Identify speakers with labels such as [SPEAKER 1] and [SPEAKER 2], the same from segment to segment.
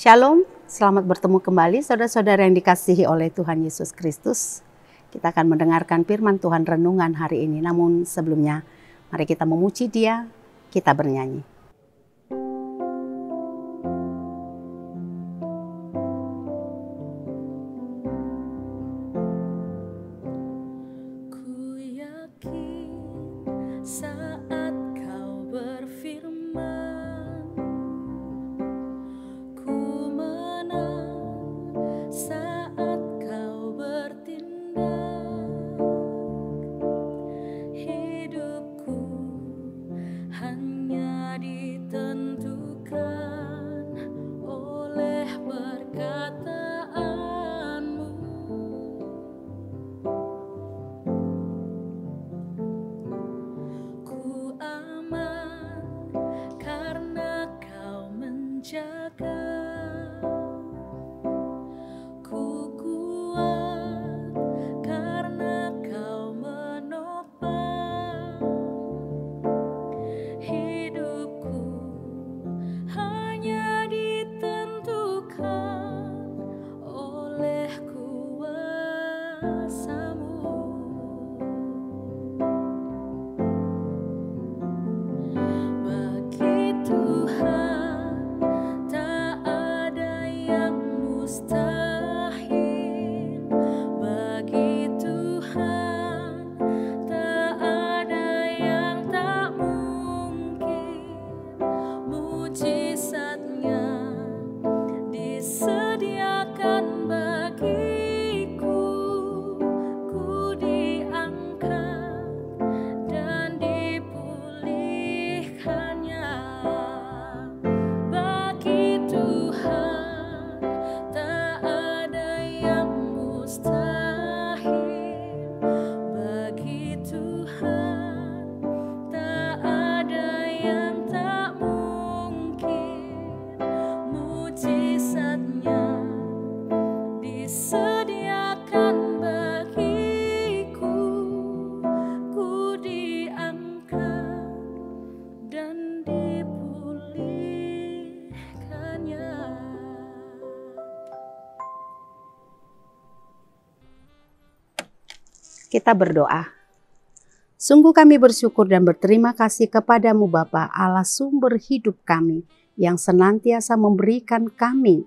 [SPEAKER 1] Shalom, selamat bertemu kembali saudara-saudara yang dikasihi oleh Tuhan Yesus Kristus. Kita akan mendengarkan firman Tuhan renungan hari ini. Namun sebelumnya, mari kita memuji Dia, kita bernyanyi.
[SPEAKER 2] Ku yakin saat kau berfirman, ku menang saat kau bertindak. Hidupku hanya ditentukan oleh perkataanmu. Ku aman karena kau menjaga. Ku kuat karena kau menopang. Hidupku hanya ditentukan oleh kuasa-Mu. Bagi Tuhan tak ada yang mustahil. Bagi Tuhan tak ada yang tak mungkin. Mujizatnya disediakan bagiku. Ku diangkat dan dipulihkannya. Bagi Tuhan tak ada yang mustahil. Bagi Tuhan tak ada yang tak mungkin. Mujizatnya disediakan bagiku. Ku diangkat dan dipulihkannya.
[SPEAKER 1] Kita berdoa. Sungguh kami bersyukur dan berterima kasih kepadamu Bapa, Allah sumber hidup kami, yang senantiasa memberikan kami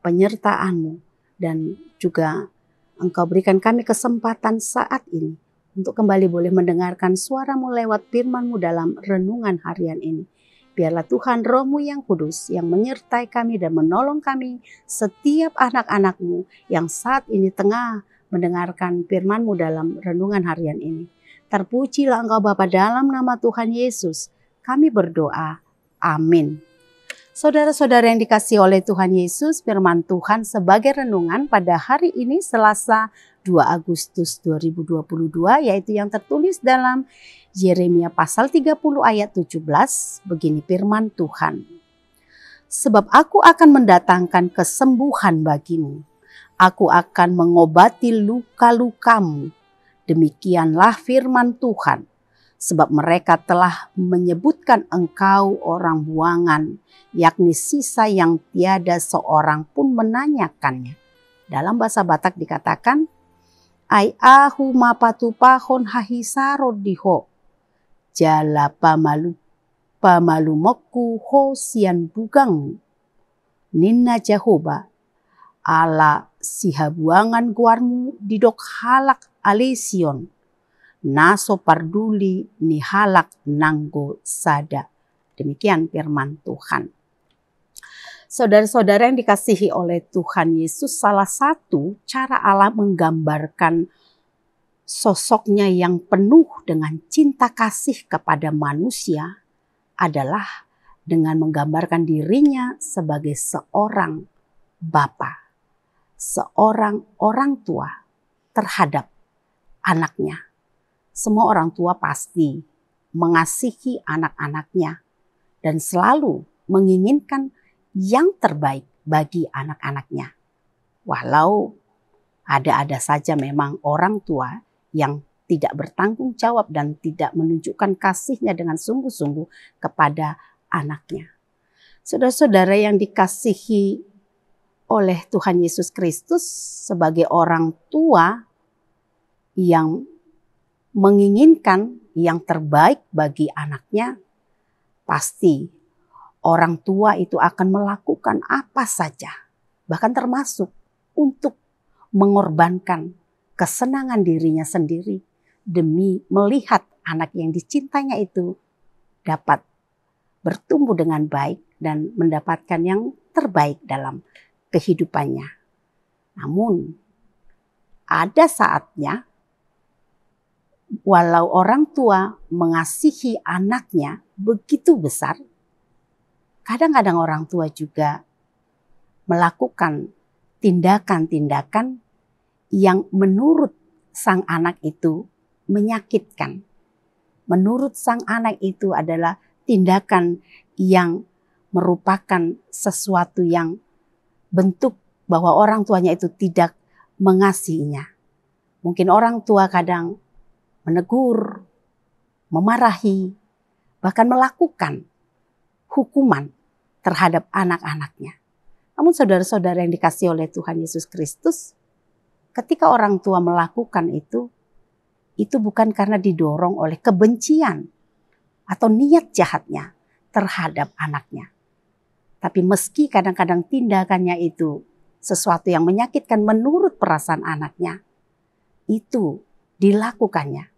[SPEAKER 1] penyertaan-Mu, dan juga Engkau berikan kami kesempatan saat ini untuk kembali boleh mendengarkan suara-Mu lewat firman-Mu dalam renungan harian ini. Biarlah Tuhan Roh-Mu yang kudus yang menyertai kami dan menolong kami, setiap anak-anak-Mu yang saat ini tengah mendengarkan firman-Mu dalam renungan harian ini. Terpujilah Engkau Bapa, dalam nama Tuhan Yesus kami berdoa. Amin. Saudara-saudara yang dikasihi oleh Tuhan Yesus, firman Tuhan sebagai renungan pada hari ini Selasa 2 Agustus 2022, yaitu yang tertulis dalam Yeremia pasal 30 ayat 17. Begini firman Tuhan. Sebab aku akan mendatangkan kesembuhan bagimu. Aku akan mengobati luka-lukamu. Demikianlah firman Tuhan. Sebab mereka telah menyebutkan engkau orang buangan, yakni sisa yang tiada seorang pun menanyakannya. Dalam bahasa Batak dikatakan, ai ahu mapatupahon hahisaro diho, jala pamalumoku ho sian bugang, ninna Jehoba, ala sihabuangan guarmu didok halak alesion, naso parduli ni halak nanggo sada. Demikian firman Tuhan. Saudara-saudara yang dikasihi oleh Tuhan Yesus, salah satu cara Allah menggambarkan sosoknya yang penuh dengan cinta kasih kepada manusia adalah dengan menggambarkan dirinya sebagai seorang bapa, seorang orang tua terhadap anaknya. Semua orang tua pasti mengasihi anak-anaknya dan selalu menginginkan yang terbaik bagi anak-anaknya. Walau ada saja memang orang tua yang tidak bertanggung jawab dan tidak menunjukkan kasihnya dengan sungguh-sungguh kepada anaknya. Saudara-saudara yang dikasihi oleh Tuhan Yesus Kristus sebagai orang tua yang menginginkan yang terbaik bagi anaknya, pasti orang tua itu akan melakukan apa saja, bahkan termasuk untuk mengorbankan kesenangan dirinya sendiri demi melihat anak yang dicintainya itu dapat bertumbuh dengan baik dan mendapatkan yang terbaik dalam kehidupannya. Namun ada saatnya walau orang tua mengasihi anaknya begitu besar, kadang-kadang orang tua juga melakukan tindakan-tindakan yang menurut sang anak itu menyakitkan. Menurut sang anak itu adalah tindakan yang merupakan sesuatu yang bentuk bahwa orang tuanya itu tidak mengasihinya. Mungkin orang tua kadang menegur, memarahi, bahkan melakukan hukuman terhadap anak-anaknya. Namun saudara-saudara yang dikasihi oleh Tuhan Yesus Kristus, ketika orang tua melakukan itu bukan karena didorong oleh kebencian atau niat jahatnya terhadap anaknya. Tapi meski kadang-kadang tindakannya itu sesuatu yang menyakitkan menurut perasaan anaknya, itu dilakukannya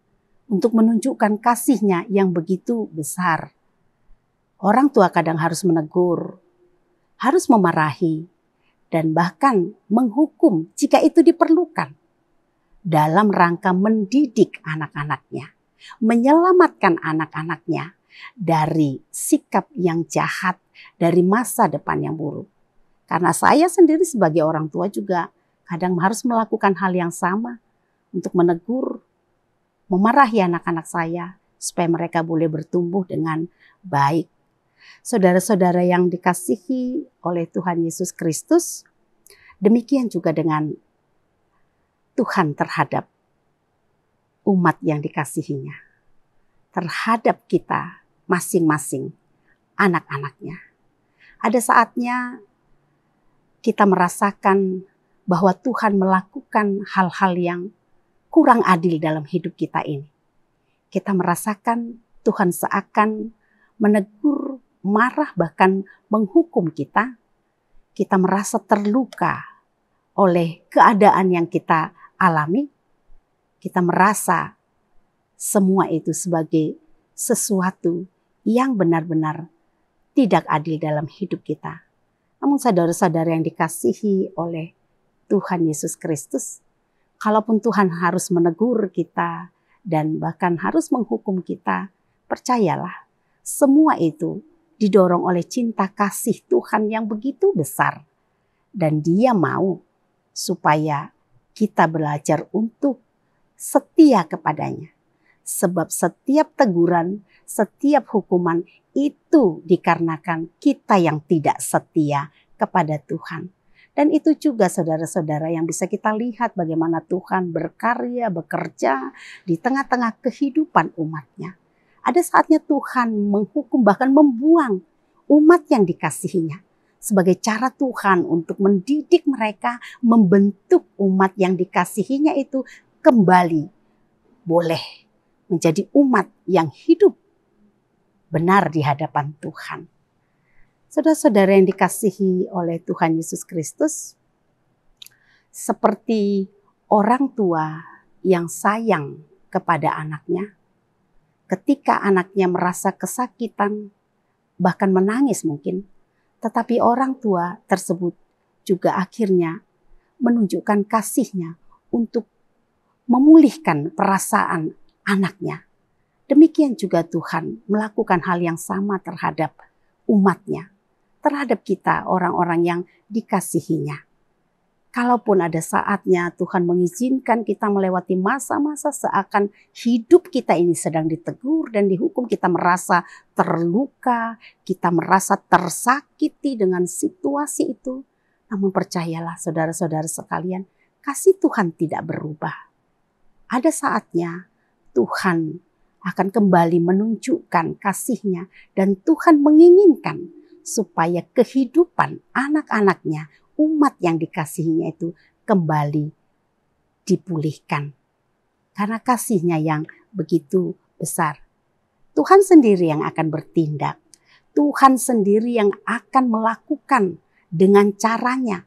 [SPEAKER 1] untuk menunjukkan kasihnya yang begitu besar. Orang tua kadang harus menegur, harus memarahi, dan bahkan menghukum jika itu diperlukan dalam rangka mendidik anak-anaknya, menyelamatkan anak-anaknya dari sikap yang jahat, dari masa depan yang buruk. Karena saya sendiri sebagai orang tua juga kadang harus melakukan hal yang sama untuk menegur, memarahi anak-anak saya supaya mereka boleh bertumbuh dengan baik. Saudara-saudara yang dikasihi oleh Tuhan Yesus Kristus, demikian juga dengan Tuhan terhadap umat yang dikasihinya, terhadap kita masing-masing anak-anaknya. Ada saatnya kita merasakan bahwa Tuhan melakukan hal-hal yang kurang adil dalam hidup kita ini. Kita merasakan Tuhan seakan menegur, marah, bahkan menghukum kita. Kita merasa terluka oleh keadaan yang kita alami. Kita merasa semua itu sebagai sesuatu yang benar-benar tidak adil dalam hidup kita. Namun saudara-saudara yang dikasihi oleh Tuhan Yesus Kristus, kalaupun Tuhan harus menegur kita dan bahkan harus menghukum kita, percayalah semua itu didorong oleh cinta kasih Tuhan yang begitu besar. Dan Dia mau supaya kita belajar untuk setia kepadanya. Sebab setiap teguran, setiap hukuman itu dikarenakan kita yang tidak setia kepada Tuhan. Dan itu juga saudara-saudara yang bisa kita lihat bagaimana Tuhan berkarya, bekerja di tengah-tengah kehidupan umatnya. Ada saatnya Tuhan menghukum bahkan membuang umat yang dikasihinya. Sebagai cara Tuhan untuk mendidik mereka, membentuk umat yang dikasihinya itu kembali boleh menjadi umat yang hidup benar di hadapan Tuhan. Saudara-saudara yang dikasihi oleh Tuhan Yesus Kristus, seperti orang tua yang sayang kepada anaknya, ketika anaknya merasa kesakitan, bahkan menangis mungkin, tetapi orang tua tersebut juga akhirnya menunjukkan kasihnya untuk memulihkan perasaan anaknya. Demikian juga Tuhan melakukan hal yang sama terhadap umatnya, terhadap kita orang-orang yang dikasihinya. Kalaupun ada saatnya Tuhan mengizinkan kita melewati masa-masa seakan hidup kita ini sedang ditegur dan dihukum, kita merasa terluka, kita merasa tersakiti dengan situasi itu. Namun percayalah saudara-saudara sekalian, kasih Tuhan tidak berubah. Ada saatnya Tuhan akan kembali menunjukkan kasih-Nya dan Tuhan menginginkan supaya kehidupan anak-anaknya, umat yang dikasihinya itu kembali dipulihkan. Karena kasihnya yang begitu besar. Tuhan sendiri yang akan bertindak. Tuhan sendiri yang akan melakukan dengan caranya.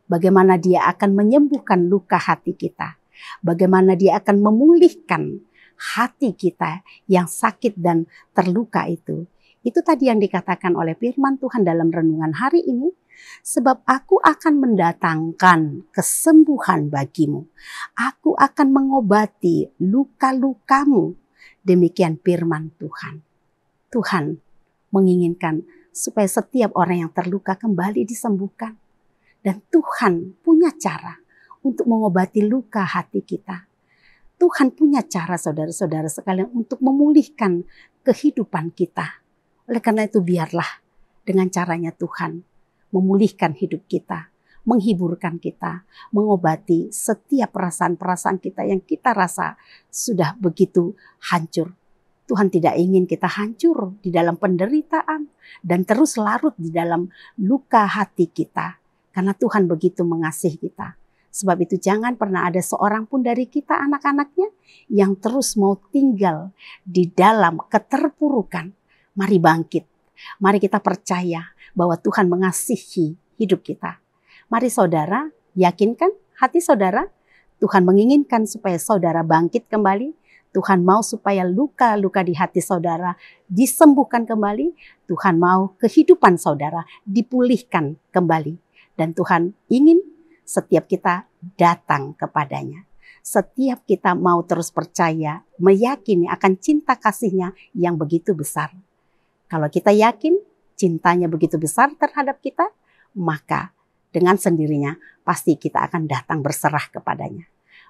[SPEAKER 1] Bagaimana dia akan menyembuhkan luka hati kita. Bagaimana dia akan memulihkan hati kita yang sakit dan terluka itu. Itu tadi yang dikatakan oleh firman Tuhan dalam renungan hari ini. Sebab aku akan mendatangkan kesembuhan bagimu. Aku akan mengobati luka-lukamu. Demikian firman Tuhan. Tuhan menginginkan supaya setiap orang yang terluka kembali disembuhkan. Dan Tuhan punya cara untuk mengobati luka hati kita. Tuhan punya cara saudara-saudara sekalian untuk memulihkan kehidupan kita. Oleh karena itu biarlah dengan caranya Tuhan memulihkan hidup kita, menghiburkan kita, mengobati setiap perasaan-perasaan kita yang kita rasa sudah begitu hancur. Tuhan tidak ingin kita hancur di dalam penderitaan dan terus larut di dalam luka hati kita. Karena Tuhan begitu mengasihi kita. Sebab itu jangan pernah ada seorang pun dari kita anak-anaknya yang terus mau tinggal di dalam keterpurukan. Mari bangkit. Mari kita percaya bahwa Tuhan mengasihi hidup kita. Mari saudara, yakinkan hati saudara. Tuhan menginginkan supaya saudara bangkit kembali. Tuhan mau supaya luka-luka di hati saudara disembuhkan kembali. Tuhan mau kehidupan saudara dipulihkan kembali. Dan Tuhan ingin setiap kita datang kepadanya. Setiap kita mau terus percaya, meyakini akan cinta kasihnya yang begitu besar. Kalau kita yakin cintanya begitu besar terhadap kita, maka dengan sendirinya pasti kita akan datang berserah kepadanya.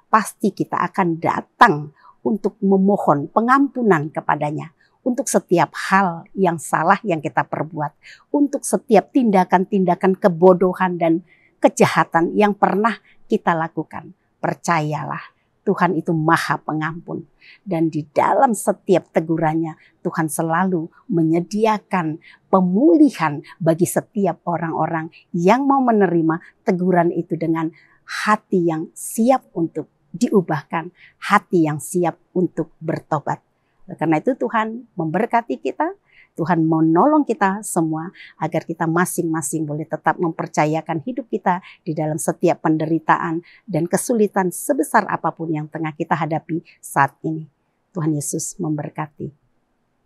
[SPEAKER 1] Pasti kita akan datang untuk memohon pengampunan kepadanya. Untuk setiap hal yang salah yang kita perbuat. Untuk setiap tindakan-tindakan kebodohan dan kejahatan yang pernah kita lakukan. Percayalah, Tuhan itu Maha Pengampun. Dan di dalam setiap tegurannya, Tuhan selalu menyediakan pemulihan bagi setiap orang-orang yang mau menerima teguran itu dengan hati yang siap untuk diubahkan, hati yang siap untuk bertobat. Karena itu Tuhan memberkati kita, Tuhan menolong kita semua agar kita masing-masing boleh tetap mempercayakan hidup kita di dalam setiap penderitaan dan kesulitan sebesar apapun yang tengah kita hadapi saat ini. Tuhan Yesus memberkati.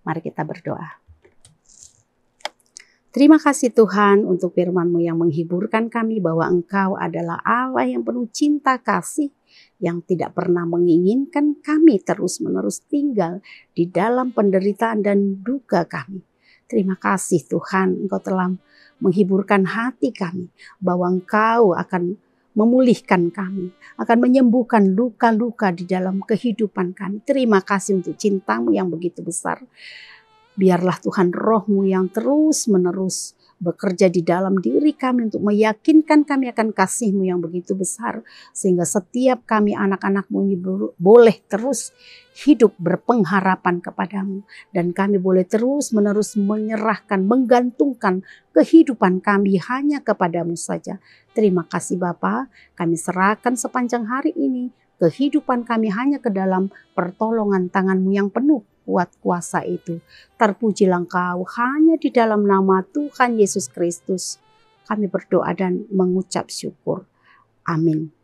[SPEAKER 1] Mari kita berdoa. Terima kasih Tuhan untuk firman-Mu yang menghiburkan kami bahwa Engkau adalah Allah yang penuh cinta kasih, yang tidak pernah menginginkan kami terus-menerus tinggal di dalam penderitaan dan duka kami. Terima kasih Tuhan, Engkau telah menghiburkan hati kami bahwa Engkau akan memulihkan kami, akan menyembuhkan luka-luka di dalam kehidupan kami. Terima kasih untuk cinta-Mu yang begitu besar. Biarlah Tuhan Roh-Mu yang terus-menerus bekerja di dalam diri kami untuk meyakinkan kami akan kasih-Mu yang begitu besar. Sehingga setiap kami anak-anak-Mu ini boleh terus hidup berpengharapan kepadamu. Dan kami boleh terus-menerus menyerahkan, menggantungkan kehidupan kami hanya kepadamu saja. Terima kasih Bapa, kami serahkan sepanjang hari ini. Kehidupan kami hanya ke dalam pertolongan tangan-Mu yang penuh kuat kuasa itu. Terpujilah Engkau hanya di dalam nama Tuhan Yesus Kristus. Kami berdoa dan mengucap syukur. Amin.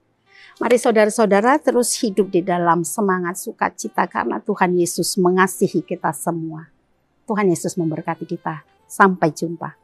[SPEAKER 1] Mari saudara-saudara terus hidup di dalam semangat sukacita karena Tuhan Yesus mengasihi kita semua. Tuhan Yesus memberkati kita. Sampai jumpa.